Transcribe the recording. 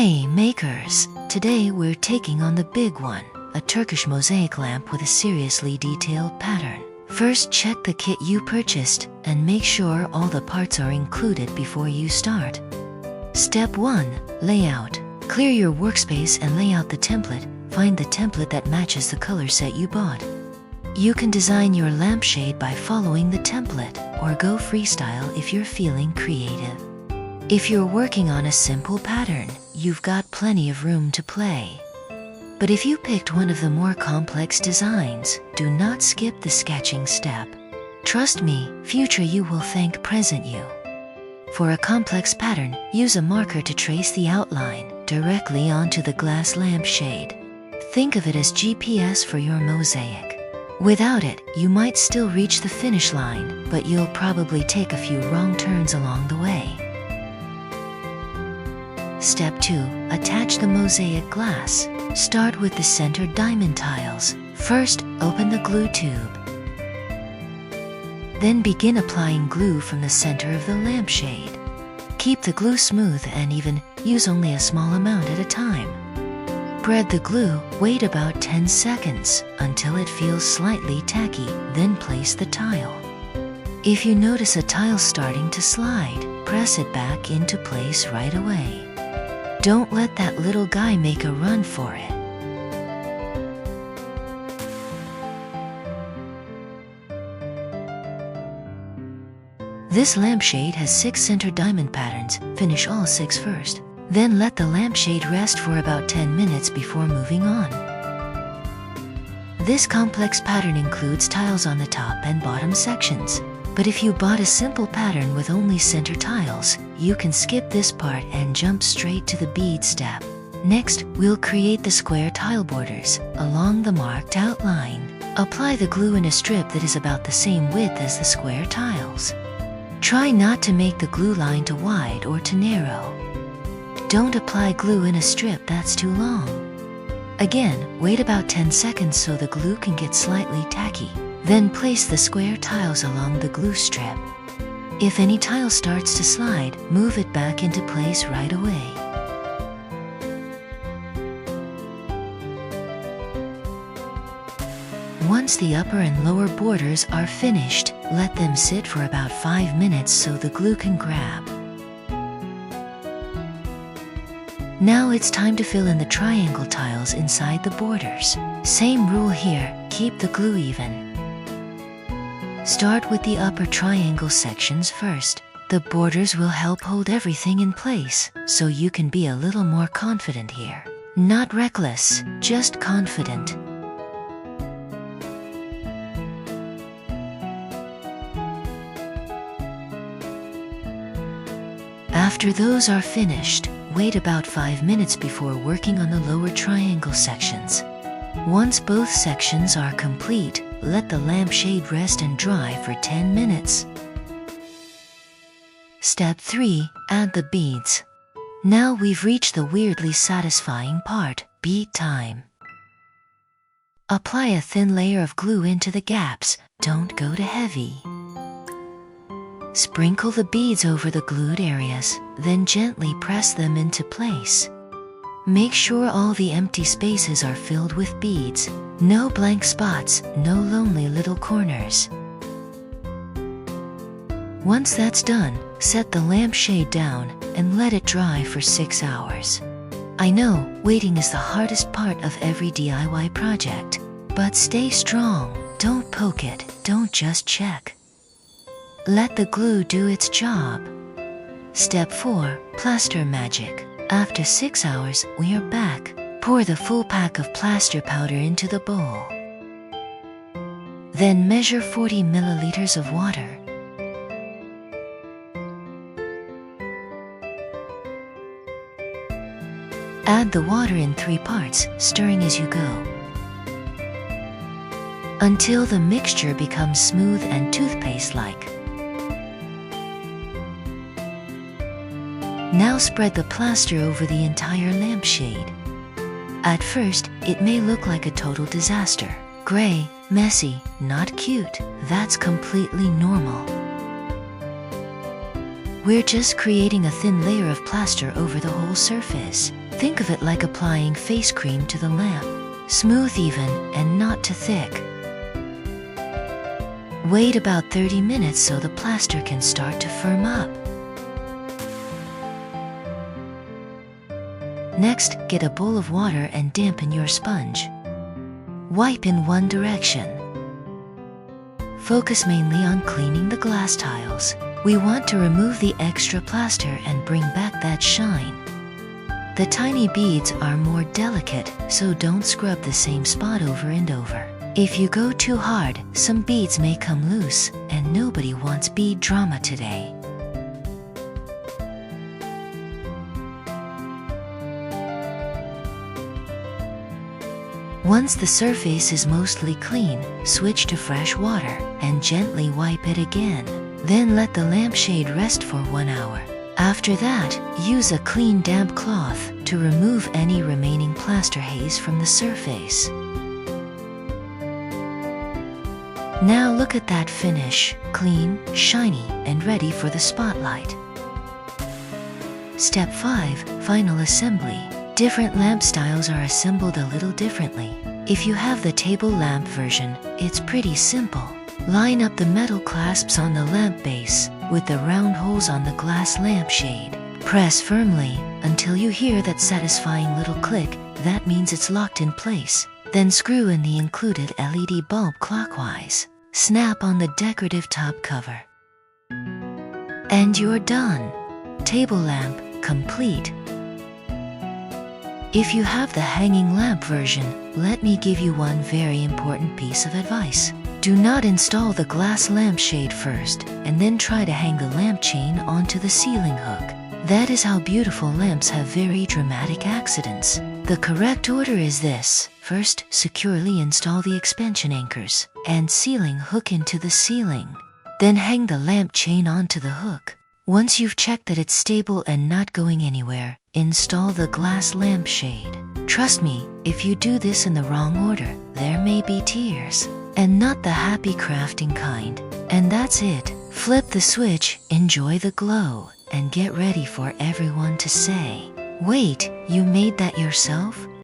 Hey makers! Today we're taking on the big one, a Turkish mosaic lamp with a seriously detailed pattern. First, check the kit you purchased and make sure all the parts are included before you start. Step 1. Layout. Clear your workspace and lay out the template. Find the template that matches the color set you bought. You can design your lampshade by following the template, or go freestyle if you're feeling creative. If you're working on a simple pattern, you've got plenty of room to play. But if you picked one of the more complex designs, do not skip the sketching step. Trust me, future you will thank present you. For a complex pattern, use a marker to trace the outline directly onto the glass lampshade. Think of it as GPS for your mosaic. Without it, you might still reach the finish line, but you'll probably take a few wrong turns along the way. Step 2. Attach the mosaic glass. Start with the center diamond tiles. First, open the glue tube. Then begin applying glue from the center of the lampshade. Keep the glue smooth and even, use only a small amount at a time. Spread the glue, wait about 10 seconds, until it feels slightly tacky, then place the tile. If you notice a tile starting to slide, press it back into place right away. Don't let that little guy make a run for it. This lampshade has 6 center diamond patterns. Finish all 6 first. Then let the lampshade rest for about 10 minutes before moving on. This complex pattern includes tiles on the top and bottom sections. But if you bought a simple pattern with only center tiles, you can skip this part and jump straight to the bead step. Next, we'll create the square tile borders along the marked outline. Apply the glue in a strip that is about the same width as the square tiles. Try not to make the glue line too wide or too narrow. Don't apply glue in a strip that's too long. Again, wait about 10 seconds so the glue can get slightly tacky. Then place the square tiles along the glue strip. If any tile starts to slide, move it back into place right away. Once the upper and lower borders are finished, let them sit for about 5 minutes so the glue can grab. Now it's time to fill in the triangle tiles inside the borders. Same rule here, keep the glue even. Start with the upper triangle sections first. The borders will help hold everything in place, so you can be a little more confident here. Not reckless, just confident. After those are finished, wait about 5 minutes before working on the lower triangle sections. Once both sections are complete, let the lampshade rest and dry for 10 minutes. Step 3. Add the beads. Now we've reached the weirdly satisfying part, bead time. Apply a thin layer of glue into the gaps, don't go too heavy. Sprinkle the beads over the glued areas, then gently press them into place. Make sure all the empty spaces are filled with beads. No blank spots, no lonely little corners. Once that's done, set the lampshade down and let it dry for 6 hours. I know, waiting is the hardest part of every DIY project. But stay strong, don't poke it, don't just check. Let the glue do its job. Step 4. Plaster magic. After 6 hours, we are back. Pour the full pack of plaster powder into the bowl. Then measure 40 milliliters of water. Add the water in 3 parts, stirring as you go, until the mixture becomes smooth and toothpaste-like. Now spread the plaster over the entire lampshade. At first, it may look like a total disaster. Gray, messy, not cute. That's completely normal. We're just creating a thin layer of plaster over the whole surface. Think of it like applying face cream to the lamp. Smooth, even, and not too thick. Wait about 30 minutes so the plaster can start to firm up. Next, get a bowl of water and dampen your sponge. Wipe in one direction. Focus mainly on cleaning the glass tiles. We want to remove the extra plaster and bring back that shine. The tiny beads are more delicate, so don't scrub the same spot over and over. If you go too hard, some beads may come loose, and nobody wants bead drama today. Once the surface is mostly clean, switch to fresh water and gently wipe it again. Then let the lampshade rest for 1 hour. After that, use a clean damp cloth to remove any remaining plaster haze from the surface. Now look at that finish, clean, shiny, and ready for the spotlight. Step 5. Final assembly. Different lamp styles are assembled a little differently. If you have the table lamp version, it's pretty simple. Line up the metal clasps on the lamp base with the round holes on the glass lampshade. Press firmly until you hear that satisfying little click. That means it's locked in place. Then screw in the included LED bulb clockwise. Snap on the decorative top cover. And you're done. Table lamp complete. If you have the hanging lamp version, let me give you one very important piece of advice. Do not install the glass lampshade first, and then try to hang the lamp chain onto the ceiling hook. That is how beautiful lamps have very dramatic accidents. The correct order is this. First, securely install the expansion anchors and ceiling hook into the ceiling. Then hang the lamp chain onto the hook. Once you've checked that it's stable and not going anywhere, install the glass lampshade. Trust me, if you do this in the wrong order, there may be tears. And not the happy crafting kind. And that's it. Flip the switch, enjoy the glow, and get ready for everyone to say, "Wait, you made that yourself?"